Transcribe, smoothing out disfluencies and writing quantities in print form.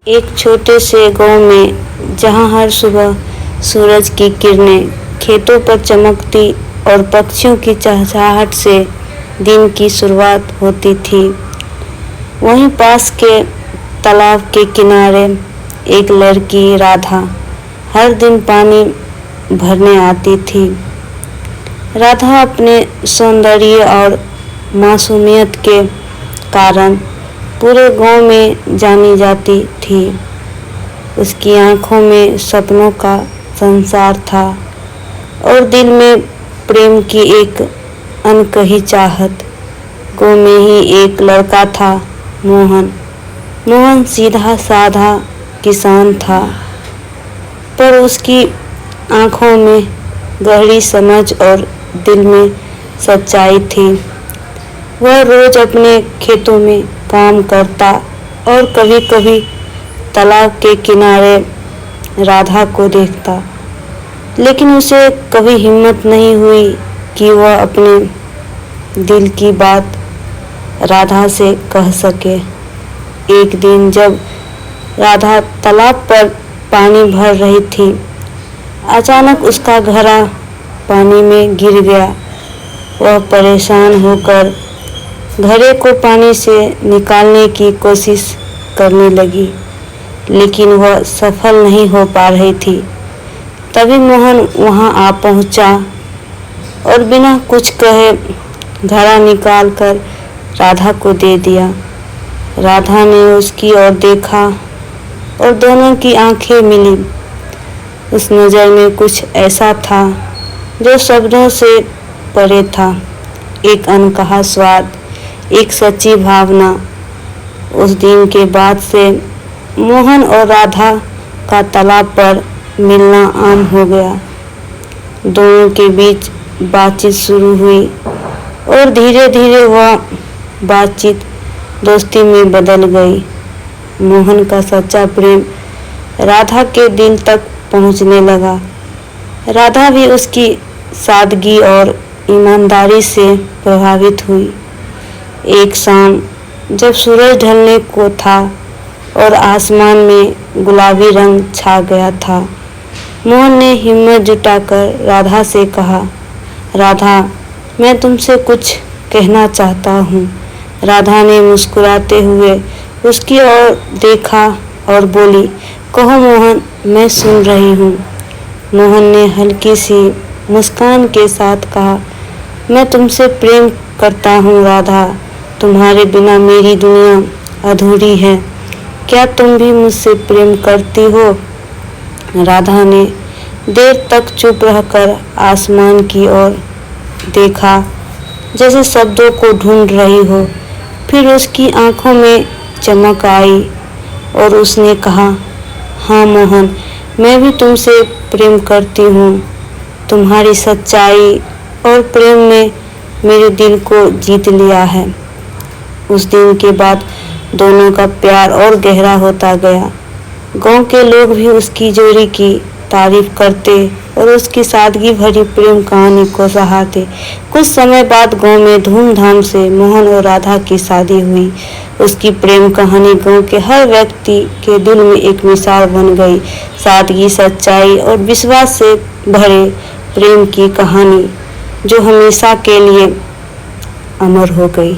एक छोटे से गांव में जहां हर सुबह सूरज की किरणें खेतों पर चमकती और पक्षियों की चहचहाहट से दिन की शुरुआत होती थी, वहीं पास के तालाब के किनारे एक लड़की राधा हर दिन पानी भरने आती थी। राधा अपने सौंदर्य और मासूमियत के कारण पूरे गांव में जानी जाती थी। उसकी आंखों में सपनों का संसार था और दिल में प्रेम की एक अनकही चाहत। गांव में ही एक लड़का था, मोहन। मोहन सीधा साधा किसान था, पर उसकी आंखों में गहरी समझ और दिल में सच्चाई थी। वह रोज अपने खेतों में काम करता और कभी-कभी तालाब के किनारे राधा को देखता, लेकिन उसे कभी हिम्मत नहीं हुई कि वह अपने दिल की बात राधा से कह सके। एक दिन जब राधा तालाब पर पानी भर रही थी, अचानक उसका घड़ा पानी में गिर गया। वह परेशान होकर घड़े को पानी से निकालने की कोशिश करने लगी, लेकिन वह सफल नहीं हो पा रही थी। तभी मोहन वहां आ पहुंचा और बिना कुछ कहे घड़ा निकालकर राधा को दे दिया। राधा ने उसकी ओर देखा और दोनों की आंखें मिली। उस नज़र में कुछ ऐसा था जो शब्दों से परे था, एक अनकहा स्वाद, एक सच्ची भावना। उस दिन के बाद से मोहन और राधा का तालाब पर मिलना आम हो गया। दोनों के बीच बातचीत शुरू हुई और धीरे-धीरे वह बातचीत दोस्ती में बदल गई। मोहन का सच्चा प्रेम राधा के दिल तक पहुंचने लगा। राधा भी उसकी सादगी और ईमानदारी से प्रभावित हुई। एक शाम जब सूरज ढलने को था और आसमान में गुलाबी रंग छा गया था, मोहन ने हिम्मत जुटाकर राधा से कहा, राधा, मैं तुमसे कुछ कहना चाहता हूँ। राधा ने मुस्कुराते हुए उसकी ओर देखा और बोली, कहो मोहन, मैं सुन रही हूँ। मोहन ने हल्की सी मुस्कान के साथ कहा, मैं तुमसे प्रेम करता हूँ राधा, तुम्हारे बिना मेरी दुनिया अधूरी है। क्या तुम भी मुझसे प्रेम करती हो? राधा ने देर तक चुप रहकर आसमान की ओर देखा, जैसे शब्दों को ढूंढ रही हो। फिर उसकी आंखों में चमक आई और उसने कहा, हाँ मोहन, मैं भी तुमसे प्रेम करती हूँ। तुम्हारी सच्चाई और प्रेम ने मेरे दिल को जीत लिया है। उस दिन के बाद दोनों का प्यार और गहरा होता गया। गांव के लोग भी उसकी जोड़ी की तारीफ करते और उसकी सादगी भरी प्रेम कहानी को सराहते। कुछ समय बाद गांव में धूमधाम से मोहन और राधा की शादी हुई। उसकी प्रेम कहानी गांव के हर व्यक्ति के दिल में एक मिसाल बन गई। सादगी, सच्चाई और विश्वास से भरे प्रेम की कहानी जो हमेशा के लिए अमर हो गई।